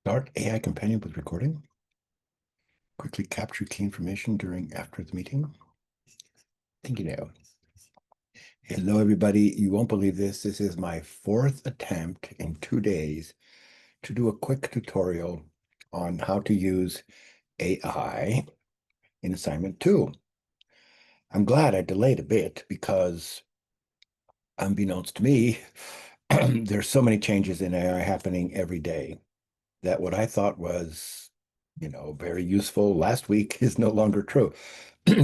Start AI companion with recording. Quickly capture key information after the meeting. Thank you, Nao. Hello, everybody. You won't believe this. This is my fourth attempt in 2 days to do a quick tutorial on how to use AI in assignment 2. I'm glad I delayed a bit because, unbeknownst to me, there's so many changes in AI happening every day that what I thought was, very useful last week is no longer true.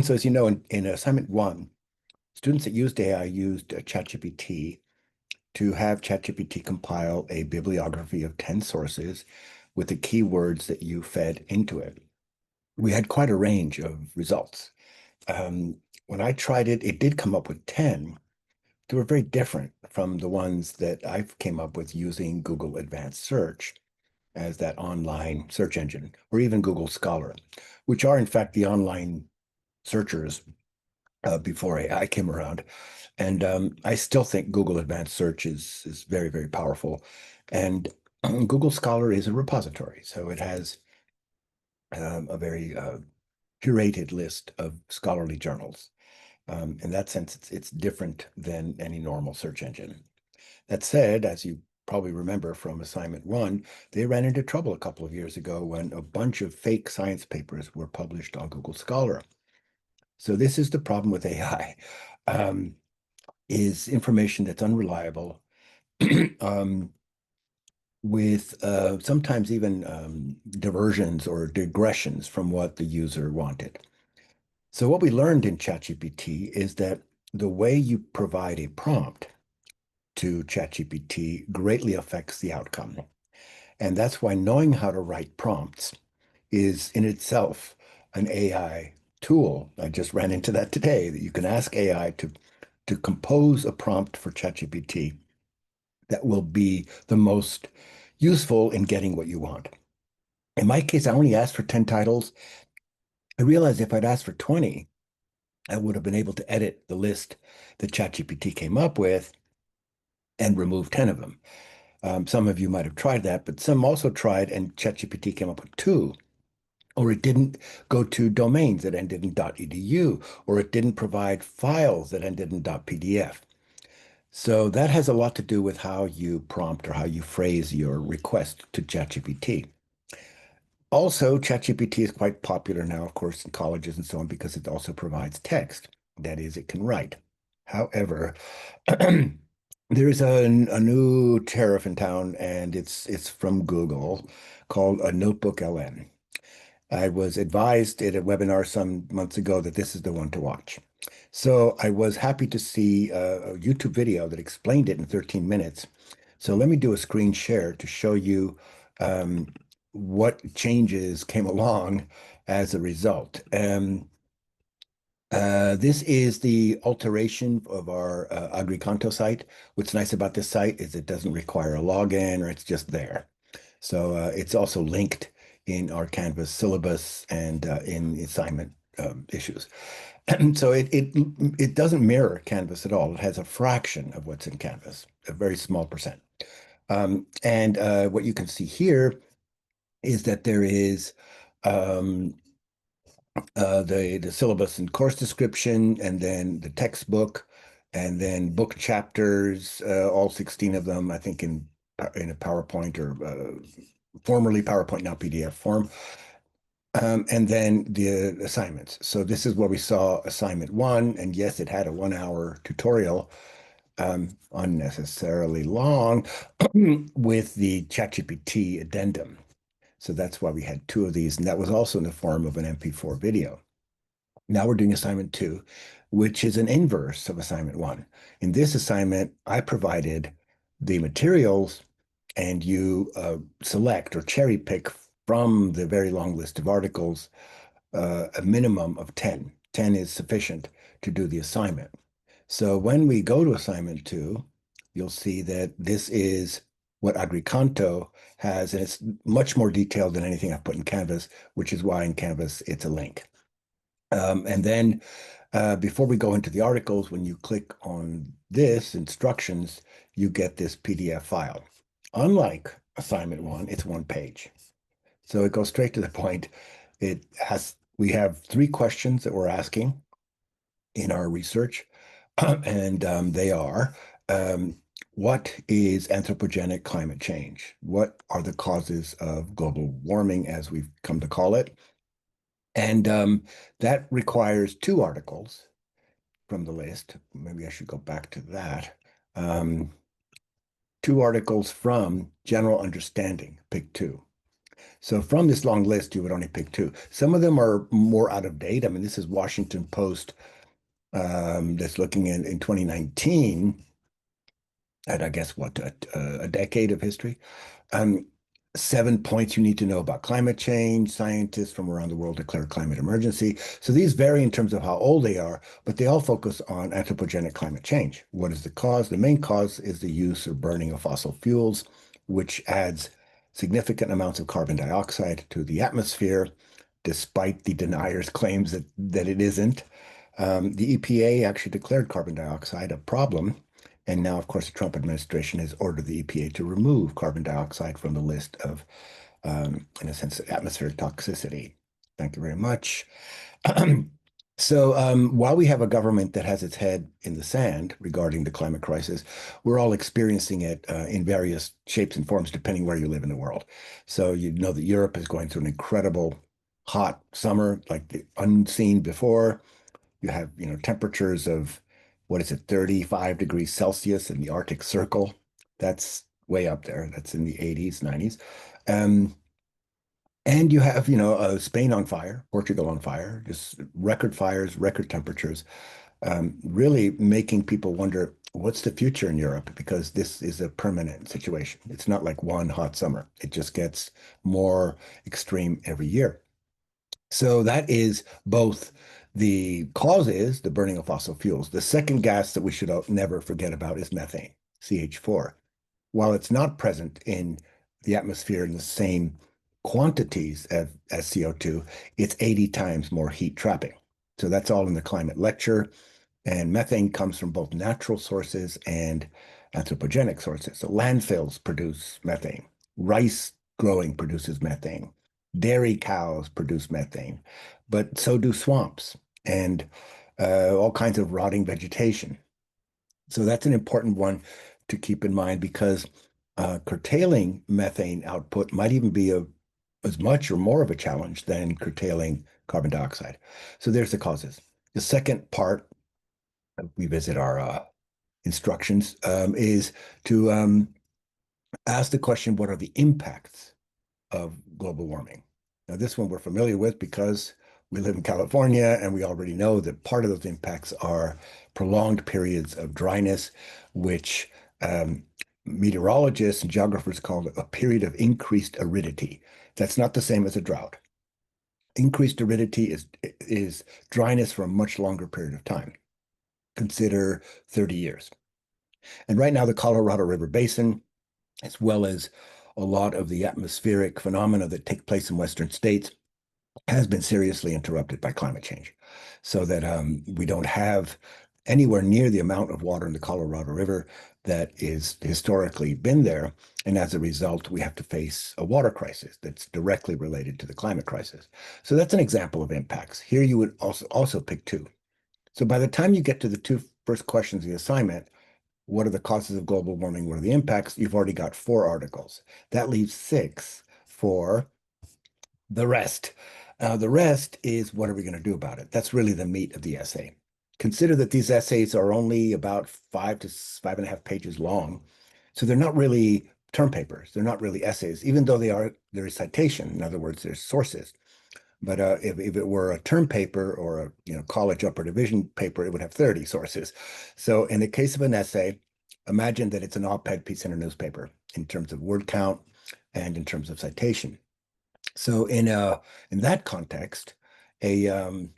So as you know, in assignment 1, students that used AI used ChatGPT to have ChatGPT compile a bibliography of 10 sources with the keywords that you fed into it. We had quite a range of results. Um, when I tried it, it did come up with 10. They were very different from the ones that I've came up with using Google Advanced Search as that online search engine, or even Google Scholar, which are in fact the online searchers before AI came around. And I still think Google Advanced Search is very, very powerful. And Google Scholar is a repository, so it has a very curated list of scholarly journals. In that sense, it's different than any normal search engine. That said, as you probably remember from assignment 1, they ran into trouble a couple of years ago when a bunch of fake science papers were published on Google Scholar. So this is the problem with AI, is information that's unreliable, um, with sometimes even diversions or digressions from what the user wanted. So what we learned in ChatGPT is that the way you provide a prompt to ChatGPT greatly affects the outcome. And that's why knowing how to write prompts is in itself an AI tool. I just ran into that today, that you can ask AI to compose a prompt for ChatGPT that will be the most useful in getting what you want. In my case, I only asked for 10 titles. I realized if I'd asked for 20, I would have been able to edit the list that ChatGPT came up with and remove 10 of them. Some of you might have tried that, but some also tried, and ChatGPT came up with 2. Or it didn't go to domains that ended in .edu, or it didn't provide files that ended in .pdf. So that has a lot to do with how you prompt or how you phrase your request to ChatGPT. Also, ChatGPT is quite popular now, of course, in colleges and so on, because it also provides text. That is, it can write. However, there's a new tariff in town, and it's from Google called a Notebook LM. I was advised at a webinar some months ago that this is the one to watch. So I was happy to see a YouTube video that explained it in 13 minutes. So let me do a screen share to show you um, what changes came along as a result. This is the alteration of our Agricanto site. What's nice about this site is it doesn't require a login, or it's just there. So it's also linked in our Canvas syllabus and in assignment issues. And so it doesn't mirror Canvas at all. It has a fraction of what's in Canvas, a very small percent. And what you can see here is that there is um, the syllabus and course description, and then the textbook, and then book chapters, all 16 of them, I think in a PowerPoint, or formerly PowerPoint, now PDF form. And then the assignments. So this is where we saw assignment 1, and yes, it had a 1-hour tutorial, unnecessarily long, with the ChatGPT addendum. So that's why we had 2 of these, and that was also in the form of an MP4 video. Now we're doing assignment 2, which is an inverse of assignment 1. In this assignment, I provided the materials, and you select or cherry pick from the very long list of articles a minimum of 10. 10 is sufficient to do the assignment. So when we go to assignment 2, you'll see that this is what Agricanto has, and it's much more detailed than anything I've put in Canvas, which is why in Canvas it's a link. And then before we go into the articles, when you click on this instructions, you get this PDF file. Unlike assignment 1, it's 1 page. So it goes straight to the point. We have three questions that we're asking in our research, and they are, um, what is anthropogenic climate change? What are the causes of global warming, as we've come to call it? And that requires two articles from the list. Maybe I should go back to that. Um, Two articles from General Understanding, pick two. So from this long list, you would only pick two. Some of them are more out of date. I mean, this is Washington Post that's looking in 2019 at, I guess, what, a decade of history. Um, 7 points you need to know about climate change. Scientists from around the world declare climate emergency. So these vary in terms of how old they are, but they all focus on anthropogenic climate change. What is the cause? The main cause is the use or burning of fossil fuels, which adds significant amounts of carbon dioxide to the atmosphere, despite the deniers' claims that it isn't. The EPA actually declared carbon dioxide a problem. And now, of course, the Trump administration has ordered the EPA to remove carbon dioxide from the list of, in a sense, atmospheric toxicity. Thank you very much. So while we have a government that has its head in the sand regarding the climate crisis, we're all experiencing it in various shapes and forms, depending where you live in the world. So you know that Europe is going through an incredible hot summer, like the unseen before. You have, temperatures of, what is it, 35 degrees Celsius in the Arctic Circle. That's way up there. That's in the 80s, 90s. Um, and you have, Spain on fire, Portugal on fire, just record fires, record temperatures, really making people wonder what's the future in Europe, because this is a permanent situation. It's not like one hot summer. It just gets more extreme every year. So that is both the cause is the burning of fossil fuels. The second gas that we should never forget about is methane, CH4. While it's not present in the atmosphere in the same quantities as CO2, it's 80 times more heat trapping. So that's all in the climate lecture. And methane comes from both natural sources and anthropogenic sources. So landfills produce methane. Rice growing produces methane. Dairy cows produce methane, but so do swamps and all kinds of rotting vegetation. So that's an important one to keep in mind, because curtailing methane output might even be as much or more of a challenge than curtailing carbon dioxide. So there's the causes. The second part, we visit our instructions, is to ask the question, what are the impacts of global warming? Now, this one we're familiar with because we live in California, and we already know that part of those impacts are prolonged periods of dryness, which meteorologists and geographers call a period of increased aridity. That's not the same as a drought. Increased aridity is dryness for a much longer period of time. Consider 30 years. And right now, the Colorado River Basin, as well as a lot of the atmospheric phenomena that take place in Western states, has been seriously interrupted by climate change, so that we don't have anywhere near the amount of water in the Colorado River that is historically been there. And as a result, we have to face a water crisis that's directly related to the climate crisis. So that's an example of impacts. Here you would also pick two. So by the time you get to the two first questions of the assignment, what are the causes of global warming? What are the impacts? You've already got 4 articles. That leaves 6 for the rest. The rest is, what are we going to do about it? That's really the meat of the essay. Consider that these essays are only about 5 to 5.5 pages long. So they're not really term papers. They're not really essays, even though there is citation. In other words, there's sources. But if it were a term paper or a college upper division paper, it would have 30 sources. So in the case of an essay, imagine that it's an op-ed piece in a newspaper in terms of word count and in terms of citation. So in that context, a um,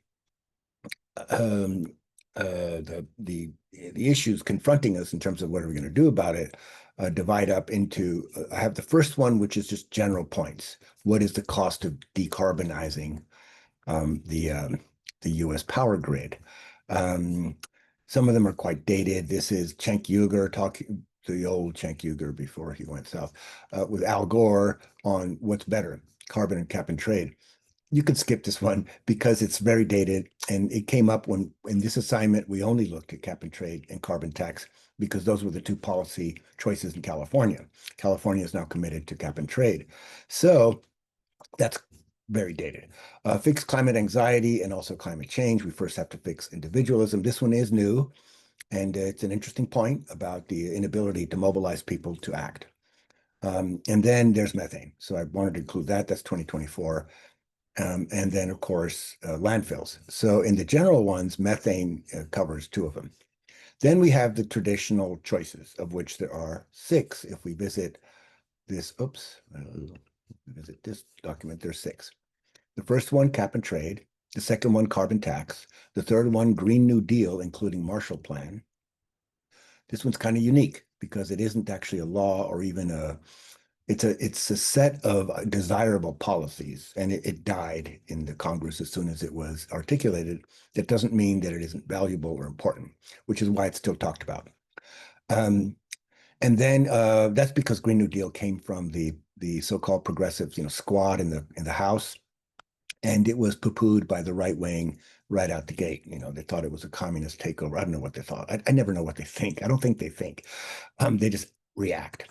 the issues confronting us in terms of what are we going to do about it divide up into, I have the first one, which is just general points. What is the cost of decarbonizing um, the um, the U.S. power grid? Um, some of them are quite dated. This is Cenk Uygur talking the old Cenk Uygur before he went south, with Al Gore on what's better, carbon and cap and trade. You could skip this one because it's very dated, and it came up when in this assignment we only looked at cap and trade and carbon tax because those were the two policy choices in California. California is now committed to cap and trade. So that's very dated. Fix climate anxiety and also climate change. We first have to fix individualism. This one is new, and it's an interesting point about the inability to mobilize people to act. And then there's methane. So I wanted to include that. That's 2024. And then, of course, landfills. So in the general ones, methane covers two of them. Then we have the traditional choices, of which there are six. If we visit this, visit this document, there's six. The first one, cap and trade. The second one, carbon tax. The third one, Green New Deal, including Marshall Plan. This one's kind of unique because it isn't actually a law or even it's a set of desirable policies, and it died in the Congress as soon as it was articulated. That doesn't mean that it isn't valuable or important, which is why it's still talked about. And then that's because Green New Deal came from the so-called progressives, squad in the House, and it was poo-pooed by the right wing right out the gate. They thought it was a communist takeover. I don't know what they thought. I never know what they think. I don't think they think. They just react.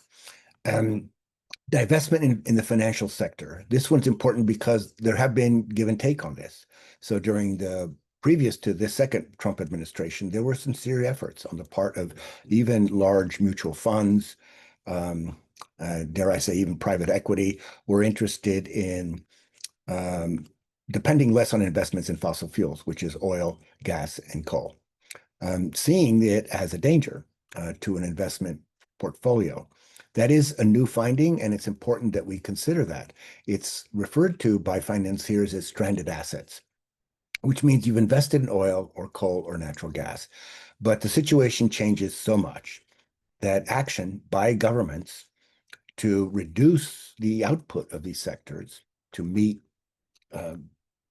Divestment in the financial sector. This one's important because there have been give and take on this. So during the previous to this second Trump administration, there were sincere efforts on the part of even large mutual funds, dare I say, even private equity, were interested in depending less on investments in fossil fuels, which is oil, gas, and coal, seeing it as a danger to an investment portfolio. That is a new finding, and it's important that we consider that. It's referred to by financiers as stranded assets, which means you've invested in oil or coal or natural gas. But the situation changes so much that action by governments to reduce the output of these sectors to meet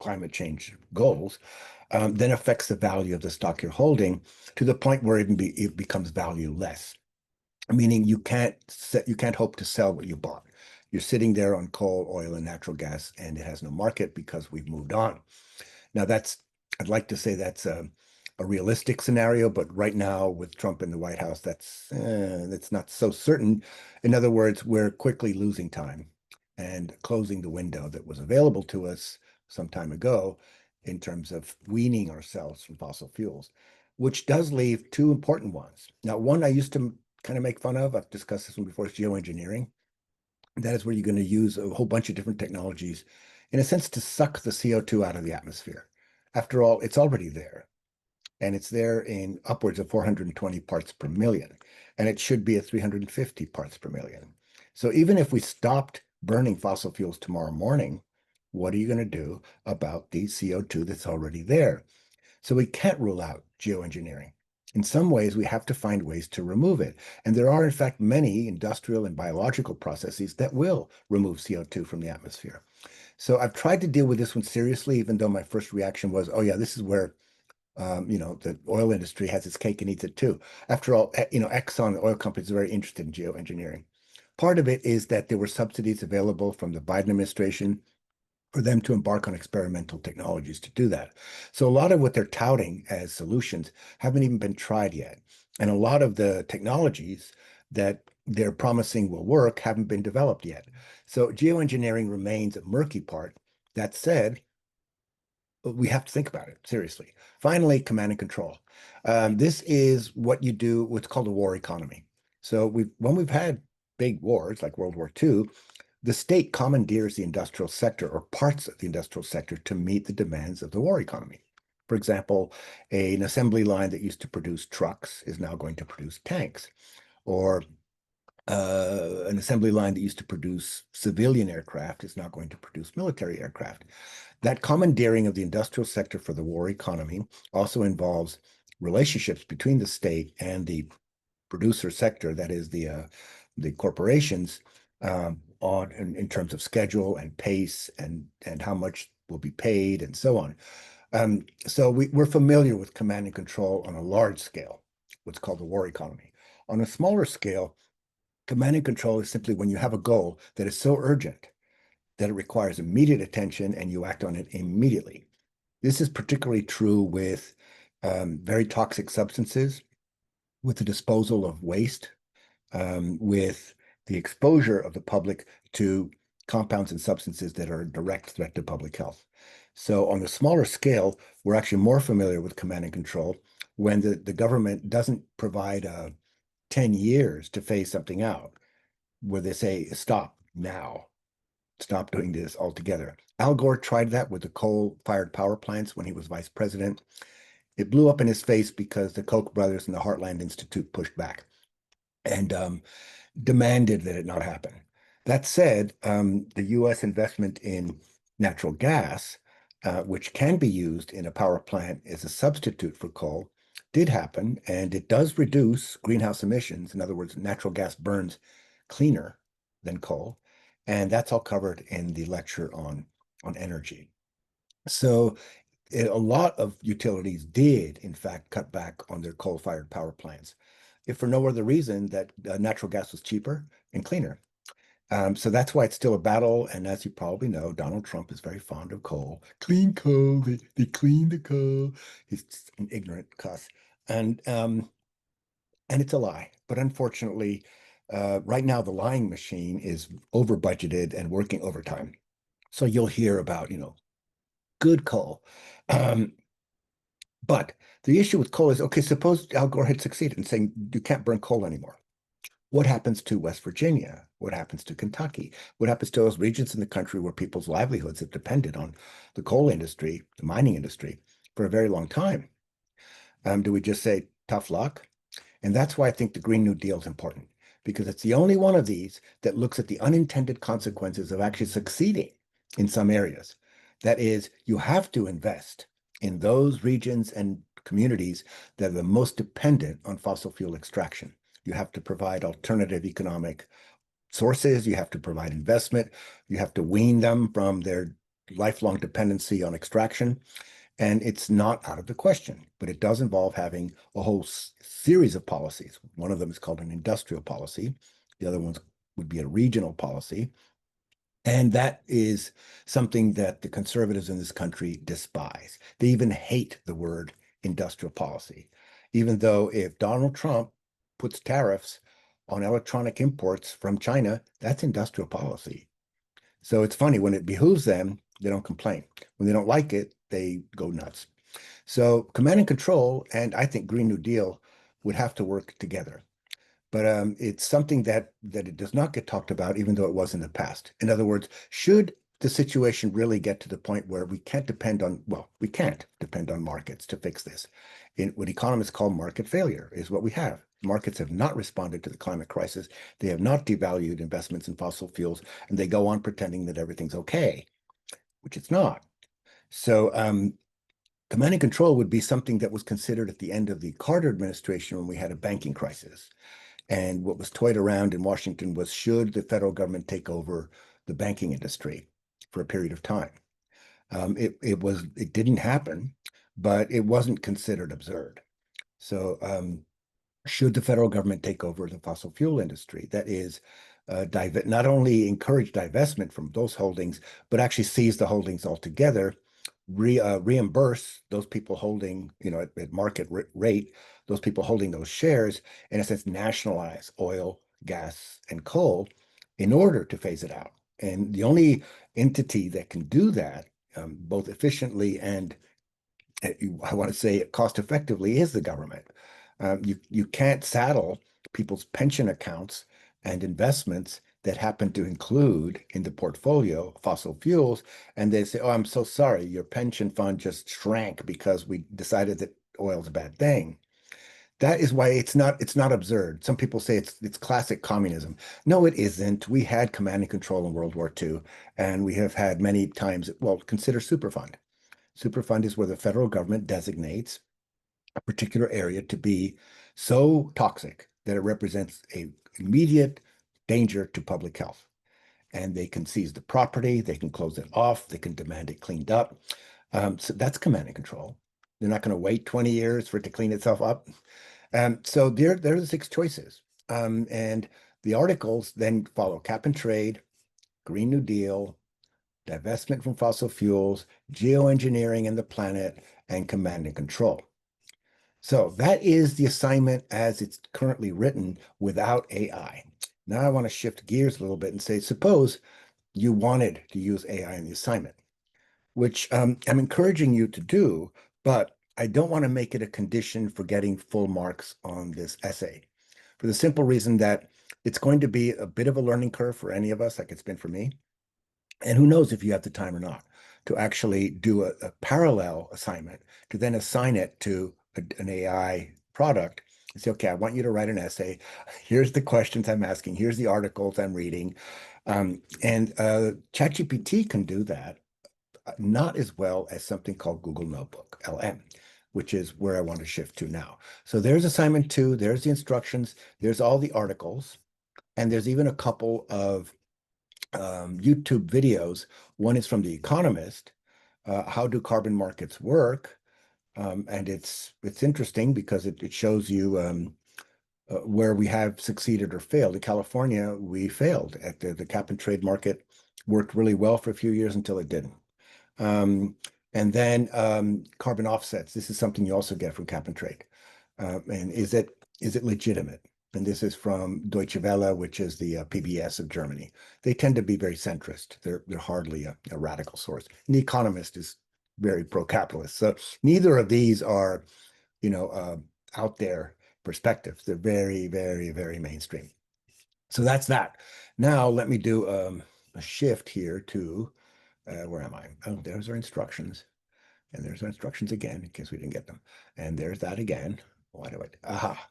climate change goals then affects the value of the stock you're holding to the point where it becomes valueless. Meaning you can't hope to sell what you bought. You're sitting there on coal, oil, and natural gas, and it has no market because we've moved on. Now I'd like to say that's a realistic scenario, but right now with Trump in the White House, that's not so certain. In other words, we're quickly losing time and closing the window that was available to us some time ago in terms of weaning ourselves from fossil fuels, which does leave two important ones. Now, one I used to kind of make fun of, I've discussed this one before, is geoengineering. That is where you're going to use a whole bunch of different technologies, in a sense, to suck the CO2 out of the atmosphere. After all, it's already there, and it's there in upwards of 420 parts per million, and it should be at 350 parts per million. So even if we stopped burning fossil fuels tomorrow morning, what are you going to do about the CO2 that's already there? So we can't rule out geoengineering. In some ways, we have to find ways to remove it. And there are, in fact, many industrial and biological processes that will remove CO2 from the atmosphere. So I've tried to deal with this one seriously, even though my first reaction was, oh, yeah, this is where the oil industry has its cake and eats it too. After all, Exxon, the oil company, is very interested in geoengineering. Part of it is that there were subsidies available from the Biden administration for them to embark on experimental technologies to do that. So a lot of what they're touting as solutions haven't even been tried yet. And a lot of the technologies that they're promising will work haven't been developed yet. So geoengineering remains a murky part. That said, we have to think about it seriously. Finally, command and control. This is what you do, what's called a war economy. So when we've had big wars like World War II, the state commandeers the industrial sector or parts of the industrial sector to meet the demands of the war economy. For example, an assembly line that used to produce trucks is now going to produce tanks, or an assembly line that used to produce civilian aircraft is now going to produce military aircraft. That commandeering of the industrial sector for the war economy also involves relationships between the state and the producer sector, that is the corporations, in terms of schedule and pace and how much will be paid and so on. So we're familiar with command and control on a large scale, what's called the war economy. On a smaller scale, command and control is simply when you have a goal that is so urgent that it requires immediate attention and you act on it immediately. This is particularly true with very toxic substances, with the disposal of waste, with the exposure of the public to compounds and substances that are a direct threat to public health. So on a smaller scale, we're actually more familiar with command and control when the government doesn't provide 10 years to phase something out, where they say, stop now, stop doing this altogether. Al Gore tried that with the coal-fired power plants when he was vice president. It blew up in his face because the Koch brothers and the Heartland Institute pushed back and demanded that it not happen. That said, the U.S. investment in natural gas, which can be used in a power plant as a substitute for coal, did happen, and it does reduce greenhouse emissions. In other words, natural gas burns cleaner than coal, and that's all covered in the lecture on energy. So a lot of utilities did, in fact, cut back on their coal-fired power plants, if for no other reason that natural gas was cheaper and cleaner. So that's why it's still a battle. And as you probably know, Donald Trump is very fond of coal. Clean coal, they clean the coal. He's an ignorant cuss. And it's a lie. But unfortunately, right now the lying machine is over budgeted and working overtime. So you'll hear about, good coal. Um, but the issue with coal is, okay, suppose Al Gore had succeeded in saying you can't burn coal anymore. What happens to West Virginia? What happens to Kentucky? What happens to those regions in the country where people's livelihoods have depended on the coal industry, the mining industry, for a very long time? Do we just say tough luck? And that's why I think the Green New Deal is important, because it's the only one of these that looks at the unintended consequences of actually succeeding in some areas. That is, you have to invest in those regions and communities that are the most dependent on fossil fuel extraction. You have to provide alternative economic sources. You have to provide investment. You have to wean them from their lifelong dependency on extraction. And it's not out of the question, but it does involve having a whole series of policies. One of them is called an industrial policy. The other ones would be a regional policy. And that is something that the conservatives in this country despise. They even hate the word industrial policy, even though if Donald Trump puts tariffs on electronic imports from China, that's industrial policy. So it's funny, when it behooves them, they don't complain. When they don't like it, they go nuts. So command and control, and I think Green New Deal would have to work together. But it's something that it does not get talked about, even though it was in the past. In other words, should the situation really get to the point where we can't depend on, well, we can't depend on markets to fix this. In what economists call market failure is what we have. Markets have not responded to the climate crisis. They have not devalued investments in fossil fuels, and they go on pretending that everything's okay, which it's not. So command and control would be something that was considered at the end of the Carter administration when we had a banking crisis. And what was toyed around in Washington was, should the federal government take over the banking industry for a period of time? It didn't happen, but it wasn't considered absurd. So should the federal government take over the fossil fuel industry? That is, not only encourage divestment from those holdings, but actually seize the holdings altogether, reimburse those people holding, at market rate, those people holding those shares, in a sense, nationalize oil, gas, and coal in order to phase it out. And the only entity that can do that, both efficiently and I want to say cost effectively, is the government. You can't saddle people's pension accounts and investments that happen to include in the portfolio fossil fuels, and they say, "Oh, I'm so sorry, your pension fund just shrank because we decided that oil is a bad thing." That is why it's not absurd. Some people say it's classic communism. No, it isn't. We had command and control in World War II, and we have had many times. Well, consider Superfund. Superfund is where the federal government designates a particular area to be so toxic that it represents a immediate danger to public health. And they can seize the property, they can close it off, they can demand it cleaned up. So that's command and control. They're not going to wait 20 years for it to clean itself up. So there are the six choices. And the articles then follow cap and trade, Green New Deal, divestment from fossil fuels, geoengineering in the planet, and command and control. So that is the assignment as it's currently written without AI. Now I want to shift gears a little bit and say, suppose you wanted to use AI in the assignment, which I'm encouraging you to do, but I don't want to make it a condition for getting full marks on this essay for the simple reason that it's going to be a bit of a learning curve for any of us, like it's been for me. And who knows if you have the time or not to actually do a parallel assignment to then assign it to an AI product and say, okay, I want you to write an essay. Here's the questions I'm asking. Here's the articles I'm reading. And ChatGPT can do that, not as well as something called Google Notebook, LM, which is where I want to shift to now. So there's assignment 2, there's the instructions, there's all the articles, and there's even a couple of YouTube videos. One is from The Economist, How Do Carbon Markets Work? And it's interesting because it shows you where we have succeeded or failed. In California, we failed at the cap and trade market, worked really well for a few years until it didn't. And then carbon offsets. This is something you also get from cap and trade. And is it legitimate? And this is from Deutsche Welle, which is the PBS of Germany. They tend to be very centrist. They're hardly a radical source. And The Economist is very pro-capitalist. So neither of these are, out there perspectives. They're very, very, very mainstream. So that's that. Now let me do a shift here to where am I? Oh, there's our instructions. And there's our instructions again, in case we didn't get them. And there's that again. Why do I? Aha.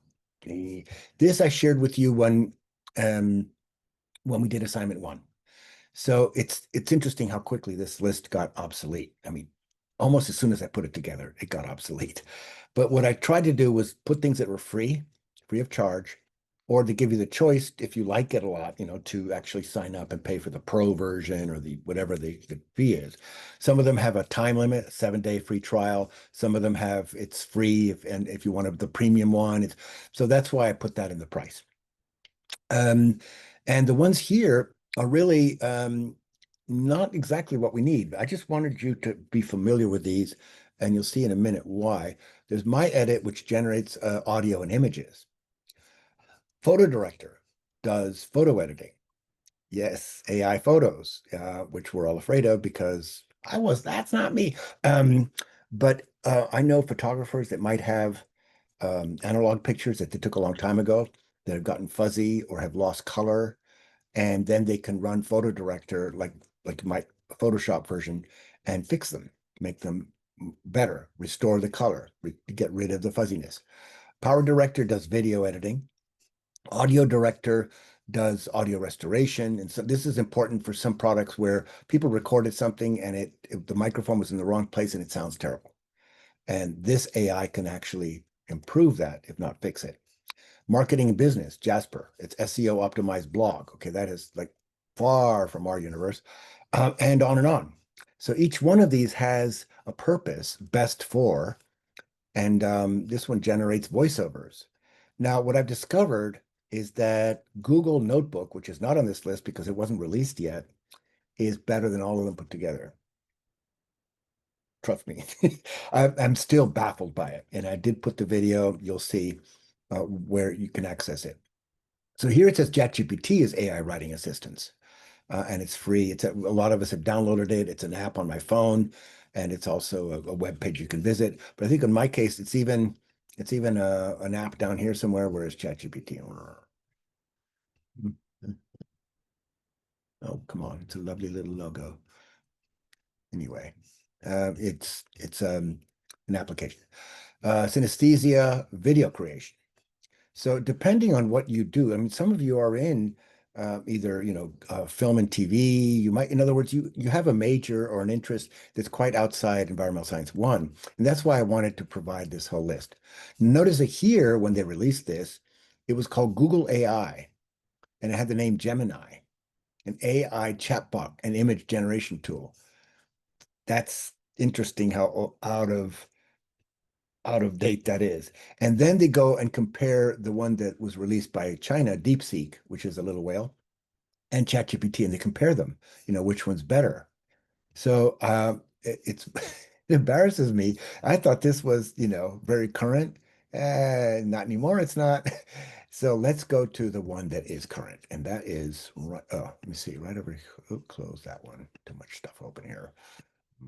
This I shared with you when we did assignment 1. So it's interesting how quickly this list got obsolete. I mean, almost as soon as I put it together, it got obsolete. But what I tried to do was put things that were free of charge, or to give you the choice, if you like it a lot, to actually sign up and pay for the pro version or the whatever the fee is. Some of them have a time limit, a 7-day free trial. Some of them have it's free, and if you want the premium one, so that's why I put that in the price. And the ones here are really not exactly what we need. I just wanted you to be familiar with these, and you'll see in a minute why. There's MyEdit, which generates audio and images. Photodirector does photo editing. Yes, AI photos, which we're all afraid of because that's not me. But I know photographers that might have analog pictures that they took a long time ago that have gotten fuzzy or have lost color, and then they can run Photodirector like my Photoshop version and fix them, make them better, restore the color, get rid of the fuzziness. PowerDirector does video editing. AudioDirector does audio restoration. And so this is important for some products where people recorded something and the microphone was in the wrong place and it sounds terrible. And this AI can actually improve that, if not fix it. Marketing and business, Jasper, it's SEO optimized blog. Okay, that is like far from our universe, and on and on. So each one of these has a purpose, best for, and this one generates voiceovers. Now, what I've discovered is that Google Notebook, which is not on this list because it wasn't released yet, is better than all of them put together. Trust me. I'm still baffled by it. And I did put the video, you'll see where you can access it. So here it says ChatGPT is AI writing assistance, and it's free. A lot of us have downloaded it. It's an app on my phone, and it's also a web page you can visit. But I think in my case, it's even an app down here somewhere. Where is ChatGPT? Oh, come on! It's a lovely little logo. Anyway, it's an application. Synesthesia video creation. So depending on what you do, I mean, some of you are in either, film and TV. You might, in other words, you have a major or an interest that's quite outside environmental science 1. And that's why I wanted to provide this whole list. Notice that here, when they released this, it was called Google AI, and it had the name Gemini, an AI chatbot, an image generation tool. That's interesting how out of date that is. And then they go and compare the one that was released by China, DeepSeek, which is a little whale, and ChatGPT, and they compare them, which one's better. So it's it embarrasses me. I thought this was, very current. Not anymore. It's not. So let's go to the one that is current, and that is right. Oh, let me see. Right over here. Oh, close that one. Too much stuff open here.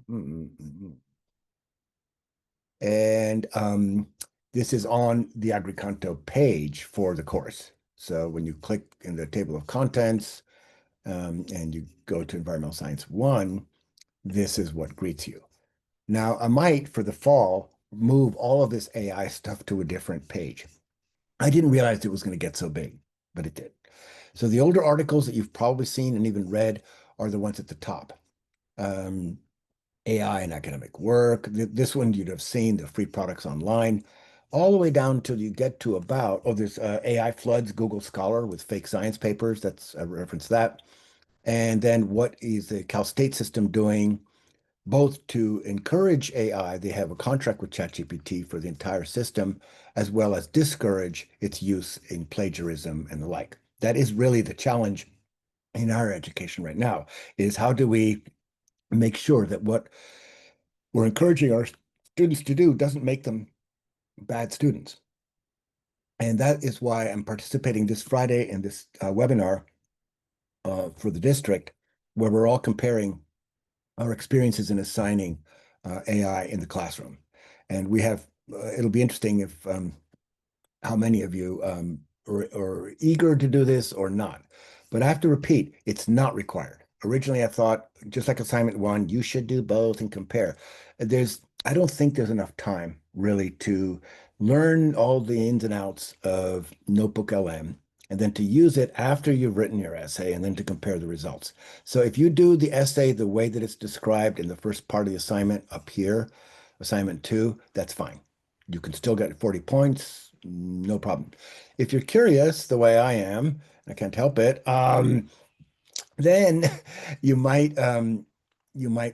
Mm-mm-mm. And this is on the Agricanto page for the course. So when you click in the table of contents and you go to Environmental Science 1, this is what greets you. Now, I might, for the fall, move all of this AI stuff to a different page. I didn't realize it was going to get so big, but it did. So the older articles that you've probably seen and even read are the ones at the top. Um, AI and academic work. This one you'd have seen, the free products online, all the way down till you get to about, there's AI floods, Google Scholar with fake science papers. That's I reference that. And then what is the Cal State system doing both to encourage AI? They have a contract with ChatGPT for the entire system, as well as discourage its use in plagiarism and the like. That is really the challenge in our education right now, is how do we make sure that what we're encouraging our students to do doesn't make them bad students. And that is why I'm participating this Friday in this webinar for the district, where we're all comparing our experiences in assigning AI in the classroom. And we have, it'll be interesting if how many of you are eager to do this or not. But I have to repeat, it's not required. Originally, I thought, just like assignment one, you should do both and compare. I don't think there's enough time really to learn all the ins and outs of Notebook LM and then to use it after you've written your essay and then to compare the results. So if you do the essay the way that it's described in the first part of the assignment up here, assignment two, that's fine. You can still get 40 points, no problem. If you're curious, the way I am, I can't help it, then you might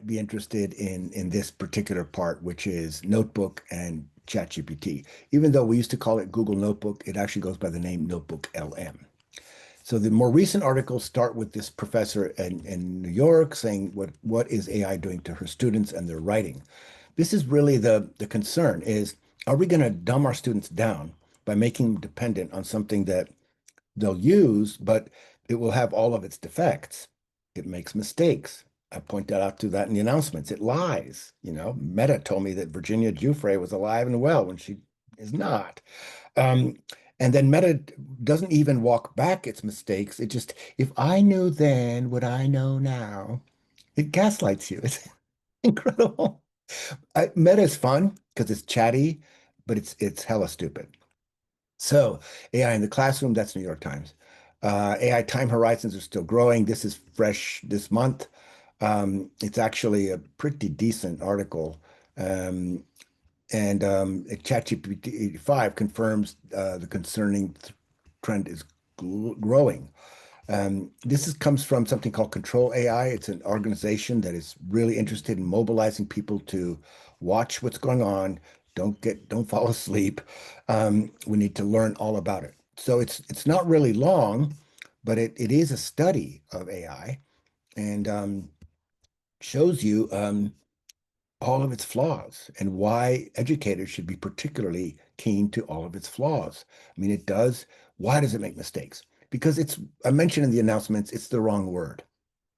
be interested in this particular part, which is Notebook and ChatGPT. Even though we used to call it Google Notebook, it actually goes by the name Notebook LM. So the more recent articles start with this professor in New York saying what is AI doing to her students and their writing. This is really the concern is, are we going to dumb our students down by making them dependent on something that they'll use, but it will have all of its defects? It makes mistakes. I pointed out to that in the announcements. It lies. Meta told me that Virginia Giuffre was alive and well when she is not. Um, and then Meta doesn't even walk back its mistakes. It just, if I knew then what I know now, it gaslights you. It's incredible. Meta is fun because it's chatty, but it's hella stupid. So AI in the classroom, that's New York Times. AI time horizons are still growing. This is fresh this month. It's actually a pretty decent article. And ChatGPT 5 confirms the concerning trend is growing. Comes from something called Control AI. It's an organization that is really interested in mobilizing people to watch what's going on. Don't fall asleep. We need to learn all about it. So it's not really long, but it is a study of AI and shows you all of its flaws and why educators should be particularly keen to all of its flaws. I mean, it does. Why does it make mistakes? Because I mentioned in the announcements, it's the wrong word.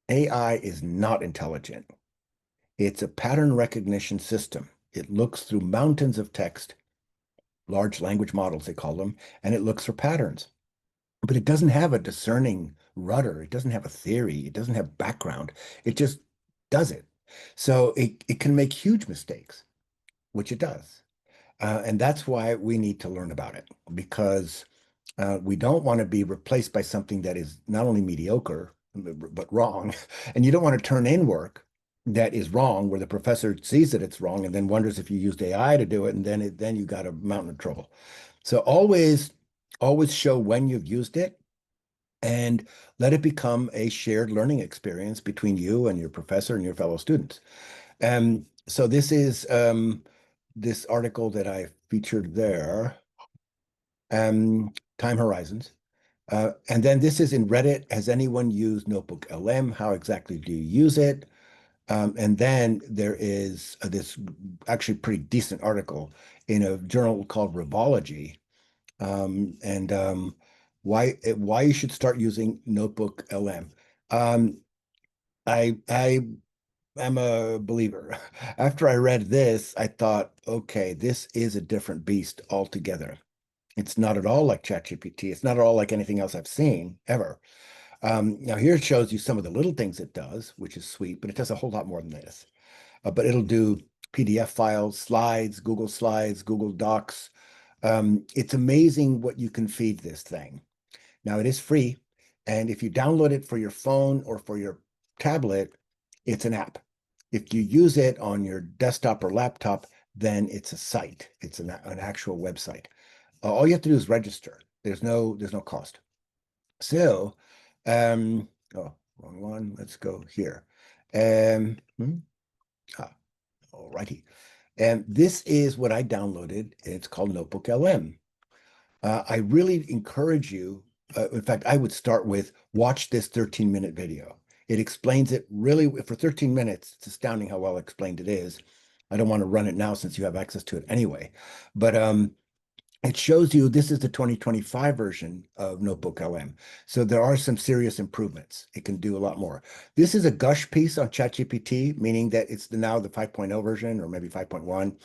AI is not intelligent. It's a pattern recognition system. It looks through mountains of text, large language models, they call them, and it looks for patterns. But it doesn't have a discerning rudder. It doesn't have a theory. It doesn't have background. It just does it. So it can make huge mistakes, which it does. And that's why we need to learn about it because we don't want to be replaced by something that is not only mediocre, but wrong. And you don't want to turn in work that is wrong, where the professor sees that it's wrong and then wonders if you used AI to do it, and then you got a mountain of trouble. So always show when you've used it and let it become a shared learning experience between you and your professor and your fellow students. So this is this article that I featured there. Time horizons. And then this is in Reddit. Has anyone used Notebook LM? How exactly do you use it? And then there is this actually pretty decent article in a journal called Revology, and why you should start using Notebook LM. Um, I am a believer. After I read this, I thought, okay, this is a different beast altogether. It's not at all like ChatGPT. It's not at all like anything else I've seen ever. Now here it shows you some of the little things it does, which is sweet, but it does a whole lot more than this. But it'll do PDF files, slides, Google Docs. It's amazing what you can feed this thing. Now it is free, and if you download it for your phone or for your tablet, it's an app. If you use it on your desktop or laptop, then it's a site. It's an actual website. All you have to do is register. There's no cost. So, oh, wrong one. Let's go here. Hmm, ah, Alrighty. And this is what I downloaded. It's called Notebook LM. I really encourage you. In fact, I would start with watch this 13-minute video. It explains it really for 13 minutes. It's astounding how well explained it is. I don't want to run it now since you have access to it anyway. But it shows you this is the 2025 version of Notebook LM. So there are some serious improvements. It can do a lot more. This is a gush piece on ChatGPT, meaning that it's now the 5.0 version or maybe 5.1,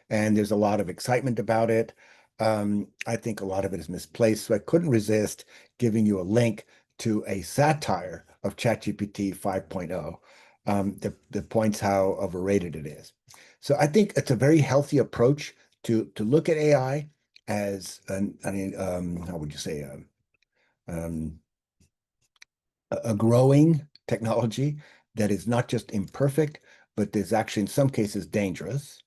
and there's a lot of excitement about it. I think a lot of it is misplaced, so I couldn't resist giving you a link to a satire of ChatGPT 5.0 that points how overrated it is. So I think it's a very healthy approach to look at AI as how would you say, um, a growing technology that is not just imperfect, but is actually in some cases dangerous.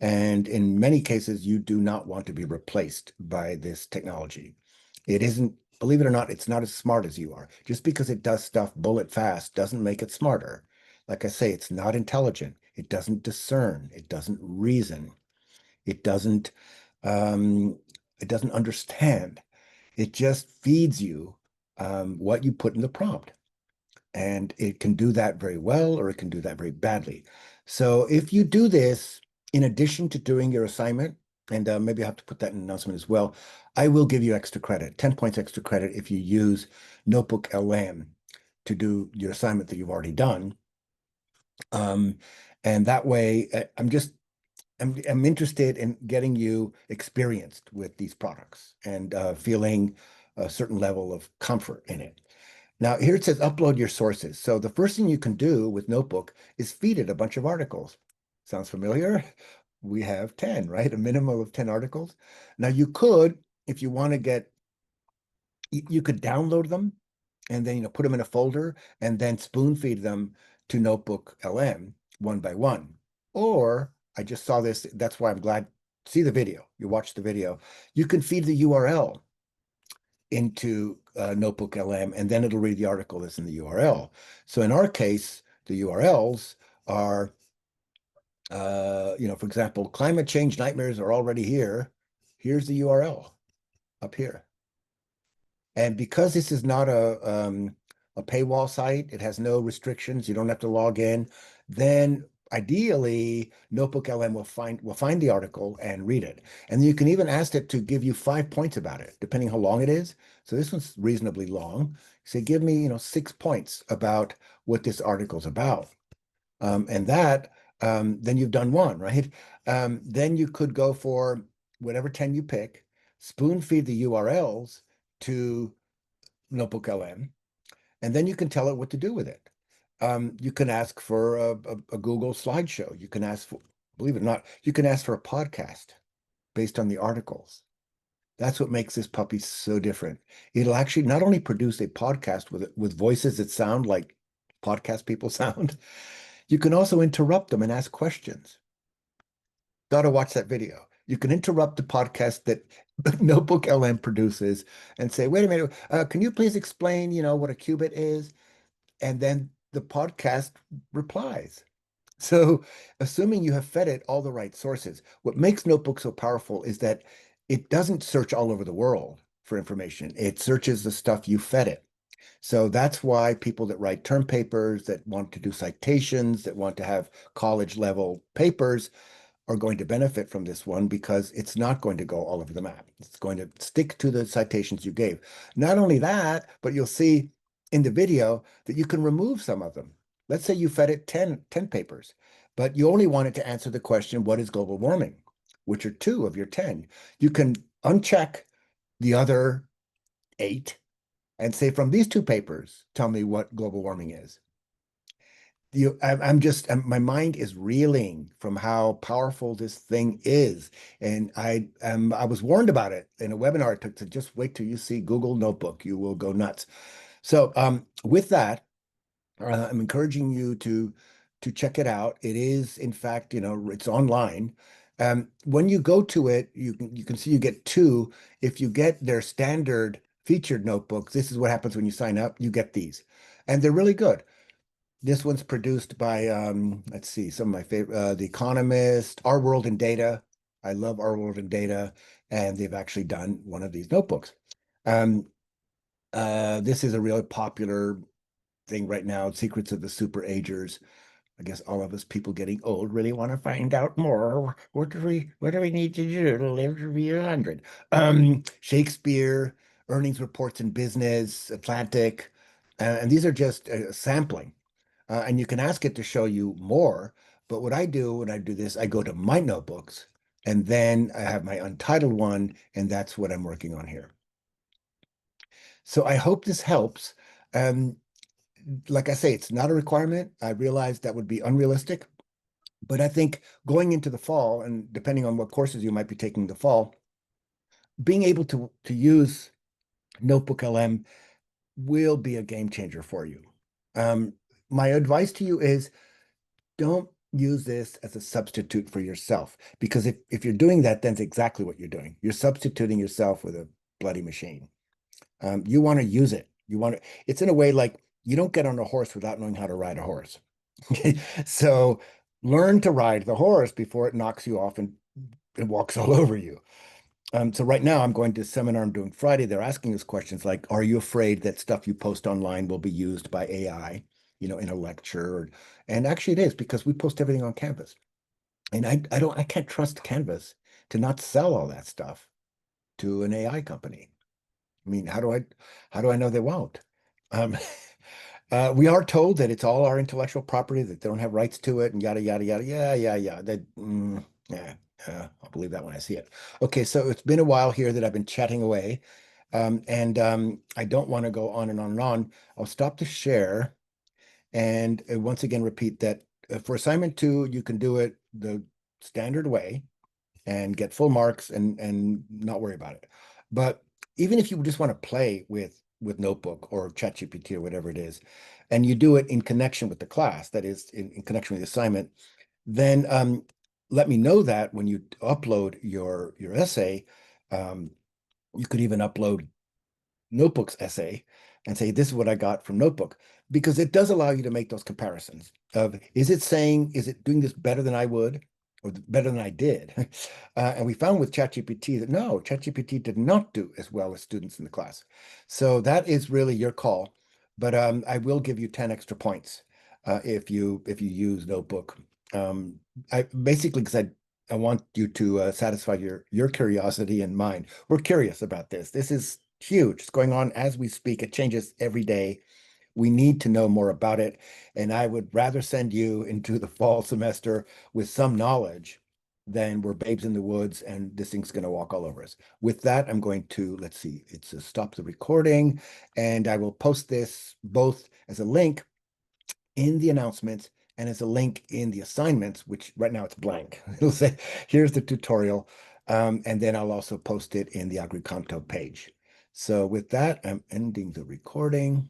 And in many cases, you do not want to be replaced by this technology. It isn't, believe it or not, it's not as smart as you are. Just because it does stuff bullet fast doesn't make it smarter. Like I say, it's not intelligent. It doesn't discern. It doesn't reason. It doesn't um, it doesn't understand. It just feeds you what you put in the prompt. And it can do that very well, or it can do that very badly. So if you do this, in addition to doing your assignment, and maybe I have to put that in an announcement as well, I will give you extra credit, 10 points extra credit if you use Notebook LM to do your assignment that you've already done. Um, and that way, I'm interested in getting you experienced with these products and feeling a certain level of comfort in it. Now, here it says upload your sources. So the first thing you can do with Notebook is feed it a bunch of articles. Sounds familiar? We have 10, right? A minimum of 10 articles. Now you could, if you want to you could download them and then put them in a folder and then spoon feed them to Notebook LM one by one. Or I just saw this, that's why I'm glad. See the video. You watch the video. You can feed the URL into Notebook LM, and then it'll read the article that's in the URL. So in our case, the URLs are, for example, climate change nightmares are already here. Here's the URL up here. And because this is not a paywall site, it has no restrictions, you don't have to log in, then ideally Notebook LM will find the article and read it. And you can even ask it to give you 5 points about it, depending how long it is. So this one's reasonably long. Say, give me, 6 points about what this article's about. And that, then you've done one, right? Then you could go for whatever 10 you pick, spoon feed the URLs to Notebook LM, and then you can tell it what to do with it. You can ask for a Google slideshow. You can ask for, believe it or not, you can ask for a podcast based on the articles. That's what makes this puppy so different. It'll actually not only produce a podcast with voices that sound like podcast people sound, you can also interrupt them and ask questions. Gotta watch that video. You can interrupt the podcast that Notebook LM produces and say, wait a minute, can you please explain, what a qubit is? And then the podcast replies. So, assuming you have fed it all the right sources, what makes Notebook so powerful is that it doesn't search all over the world for information. It searches the stuff you fed it. So that's why people that write term papers, that want to do citations, that want to have college level papers are going to benefit from this one because it's not going to go all over the map. It's going to stick to the citations you gave. Not only that, but you'll see in the video that you can remove some of them. Let's say you fed it 10 papers, but you only wanted to answer the question, what is global warming? Which are two of your 10. You can uncheck the other 8 and say, from these 2 papers, tell me what global warming is. My mind is reeling from how powerful this thing is. And I was warned about it in a webinar I took to just wait till you see Google Notebook. You will go nuts. So with that, I'm encouraging you to check it out. It is, in fact, it's online. When you go to it, you can see you get 2. If you get their standard featured notebooks, this is what happens when you sign up. You get these, and they're really good. This one's produced by, let's see, some of my favorite, The Economist, Our World in Data. I love Our World in Data, and they've actually done one of these notebooks. Um, this is a really popular thing right now, Secrets of the Super Agers. I guess all of us people getting old really want to find out more. What do we need to do to live to be 100? Shakespeare, earnings reports in business, Atlantic, and these are just sampling. And you can ask it to show you more. But what I do when I do this, I go to my notebooks and then I have my untitled one, and that's what I'm working on here. So I hope this helps. Um, like I say, it's not a requirement. I realize that would be unrealistic, but I think going into the fall, and depending on what courses you might be taking in the fall, being able to use Notebook LM will be a game changer for you. Um, my advice to you is don't use this as a substitute for yourself, because if you're doing that, then it's exactly what you're doing. You're substituting yourself with a bloody machine. You want to use it. It's in a way like you don't get on a horse without knowing how to ride a horse. So learn to ride the horse before it knocks you off and it walks all over you. So right now I'm going to a seminar I'm doing Friday. They're asking us questions like, are you afraid that stuff you post online will be used by AI, in a lecture? And actually it is, because we post everything on Canvas. And I can't trust Canvas to not sell all that stuff to an AI company. I mean, how do I know they won't? Um, we are told that it's all our intellectual property, that they don't have rights to it, and yada yada yada. Yeah, yeah, yeah. Yeah, I'll believe that when I see it. Okay, so it's been a while here that I've been chatting away, and I don't want to go on and on and on. I'll stop the share, and once again repeat that for assignment 2, you can do it the standard way and get full marks and not worry about it. But even if you just want to play with Notebook or ChatGPT or whatever it is, and you do it in connection with the class, that is in connection with the assignment, then let me know that when you upload your essay. um, you could even upload Notebook's essay and say, this is what I got from Notebook, because it does allow you to make those comparisons of, is it doing this better than I would, or better than I did? And we found with ChatGPT that no, ChatGPT did not do as well as students in the class. So that is really your call. But I will give you 10 extra points if you use Notebook. I basically, because I want you to satisfy your curiosity and mine. We're curious about this. This is huge. It's going on as we speak. It changes every day. We need to know more about it. And I would rather send you into the fall semester with some knowledge than we're babes in the woods and this thing's going to walk all over us. With that, I'm going to, let's see, it's a stop the recording, and I will post this both as a link in the announcements and as a link in the assignments, which right now it's blank. It'll say, here's the tutorial. And then I'll also post it in the Agricanto page. So with that, I'm ending the recording.